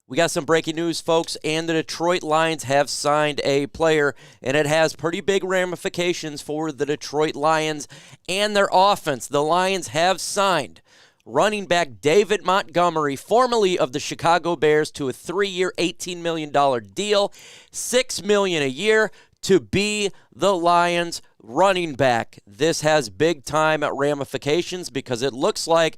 We got some breaking news, folks, and the Detroit Lions have signed a player, and it has pretty big ramifications for the Detroit Lions and their offense. The Lions have signed running back David Montgomery, formerly of the Chicago Bears, to a 3-year, $18 million deal, $6 million a year to be the Lions running back. This has big-time ramifications because it looks like,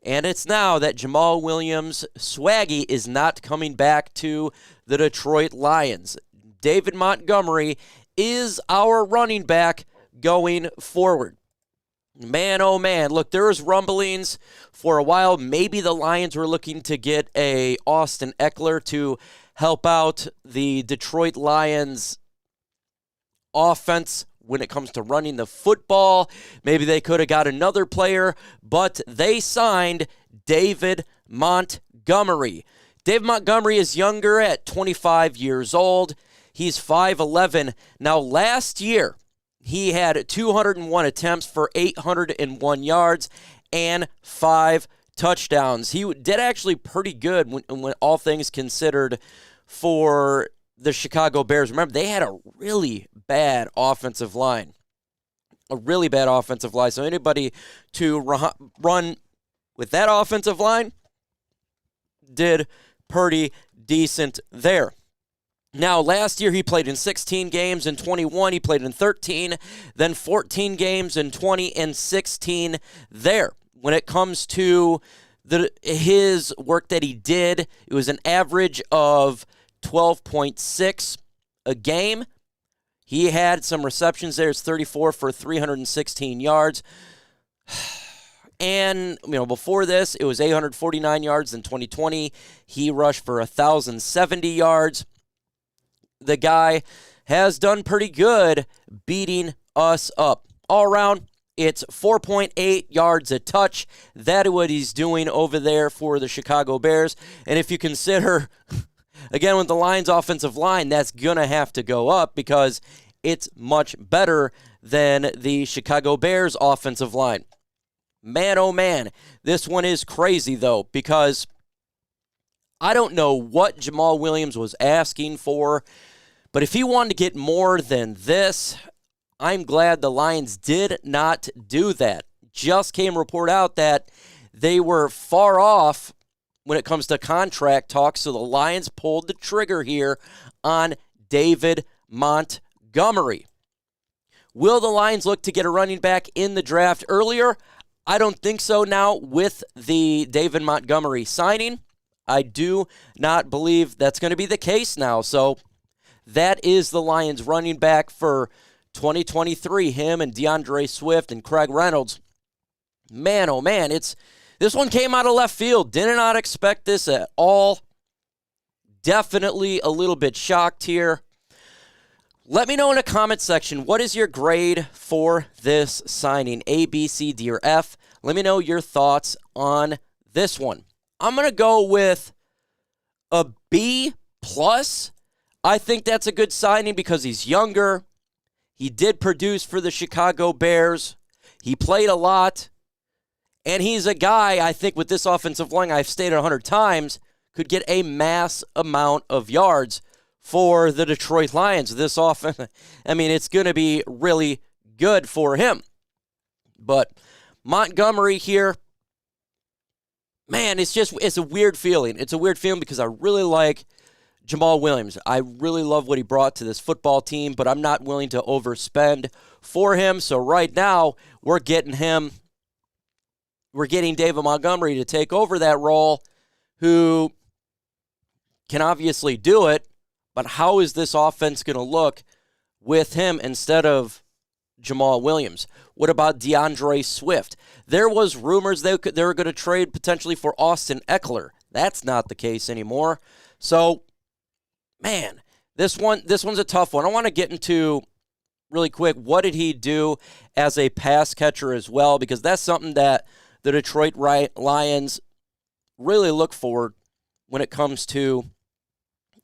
and it's now, that Jamaal Williams, Swaggy, is not coming back to the Detroit Lions. David Montgomery is our running back going forward. Man, oh man, look, there was rumblings for a while. Maybe the Lions were looking to get a Austin Eckler to help out the Detroit Lions offense when it comes to running the football. Maybe they could have got another player, but they signed David Montgomery. David Montgomery is younger at 25 years old. He's 5'11". Now, last year, he had 201 attempts for 801 yards and 5 touchdowns. He did actually pretty good when all things considered for the Chicago Bears. Remember, they had a really bad offensive line. So anybody to run with that offensive line did pretty decent there. Now, last year he played in 16 games in 21. He played in 13, then 14 games in 20 and 16 there. When it comes to his work that he did, it was an average of 12.6 a game. He had some receptions there. It's 34 for 316 yards. And, before this, it was 849 yards in 2020. He rushed for 1,070 yards. The guy has done pretty good beating us up. All around, it's 4.8 yards a touch. That is what he's doing over there for the Chicago Bears. And if you consider, again, with the Lions' offensive line, that's going to have to go up because it's much better than the Chicago Bears' offensive line. Man, oh man, this one is crazy, though, because I don't know what Jamaal Williams was asking for, but if he wanted to get more than this, I'm glad the Lions did not do that. Just came a report out that they were far off when it comes to contract talks, so the Lions pulled the trigger here on David Montgomery. Will the Lions look to get a running back in the draft earlier? I don't think so now with the David Montgomery signing. I do not believe that's going to be the case now. So that is the Lions running back for 2023. Him and DeAndre Swift and Craig Reynolds. Man, oh man, this one came out of left field. Did not expect this at all. Definitely a little bit shocked here. Let me know in the comment section, what is your grade for this signing? A, B, C, D, or F? Let me know your thoughts on this one. I'm going to go with a B+. I think that's a good signing because he's younger. He did produce for the Chicago Bears. He played a lot. And he's a guy, I think, with this offensive line, I've stated 100 times, could get a mass amount of yards for the Detroit Lions. This offense, it's going to be really good for him. But Montgomery here, man, it's a weird feeling. It's a weird feeling because I really like Jamaal Williams. I really love what he brought to this football team, but I'm not willing to overspend for him. So right now, we're getting David Montgomery to take over that role, who can obviously do it. But how is this offense going to look with him instead of Jamaal Williams? What about DeAndre Swift? There was rumors they were going to trade potentially for Austin Eckler. That's not the case anymore. So, man, this one's a tough one. I want to get into really quick, what did he do as a pass catcher as well? Because that's something that the Detroit Lions really look for when it comes to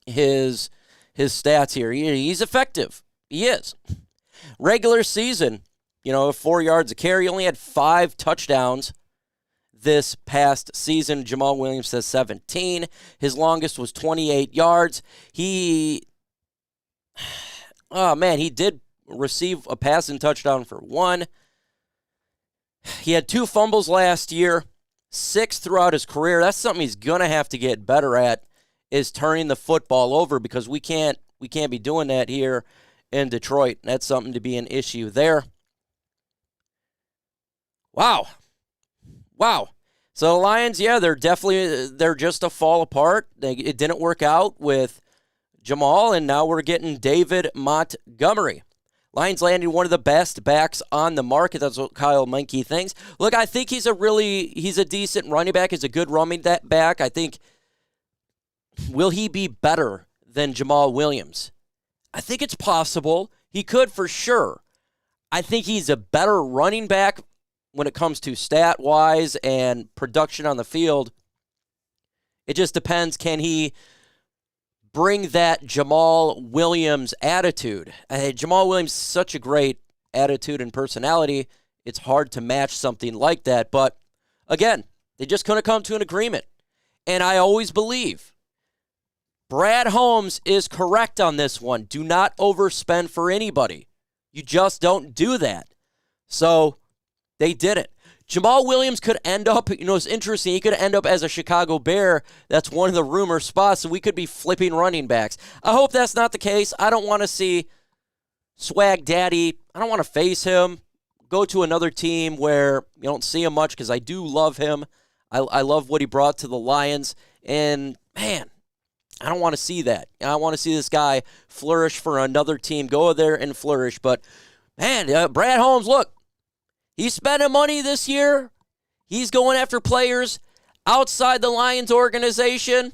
his stats here. He's effective. He is. Regular season, 4 yards a carry. He only had 5 touchdowns. this past season. Jamaal Williams says 17. His longest was 28 yards. He did receive a passing touchdown for 1. He had 2 fumbles last year, 6 throughout his career. That's something he's going to have to get better at, is turning the football over, because we can't be doing that here in Detroit. That's something to be an issue there. Wow. So the Lions, they're just a fall apart. It didn't work out with Jamaal, and now we're getting David Montgomery. Lions landed one of the best backs on the market. That's what Kyle Meinke thinks. Look, I think he's a decent running back. He's a good running back. I think, will he be better than Jamaal Williams? I think it's possible. He could for sure. I think he's a better running back when it comes to stat-wise and production on the field. It just depends, can he bring that Jamaal Williams attitude? Jamaal Williams is such a great attitude and personality. It's hard to match something like that. But, again, they just couldn't come to an agreement. And I always believe Brad Holmes is correct on this one. Do not overspend for anybody. You just don't do that. So they didn't. Jamaal Williams could end up, it's interesting, he could end up as a Chicago Bear. That's one of the rumor spots, so we could be flipping running backs. I hope that's not the case. I don't want to see Swag Daddy, I don't want to face him, go to another team where you don't see him much, because I do love him. I love what he brought to the Lions, and man, I don't want to see that. I want to see this guy flourish for another team, go there and flourish. But, man, Brad Holmes, look, he's spending money this year. He's going after players outside the Lions organization.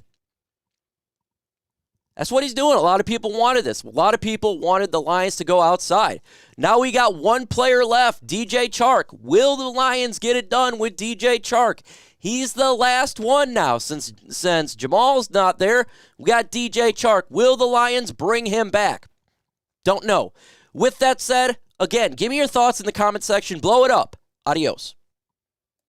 That's what he's doing. A lot of people wanted this. A lot of people wanted the Lions to go outside. Now we got one player left, DJ Chark. Will the Lions get it done with DJ Chark? He's the last one now. Since Jamaal's not there, we got DJ Chark. Will the Lions bring him back? Don't know. With that said, again, give me your thoughts in the comment section. Blow it up. Adios.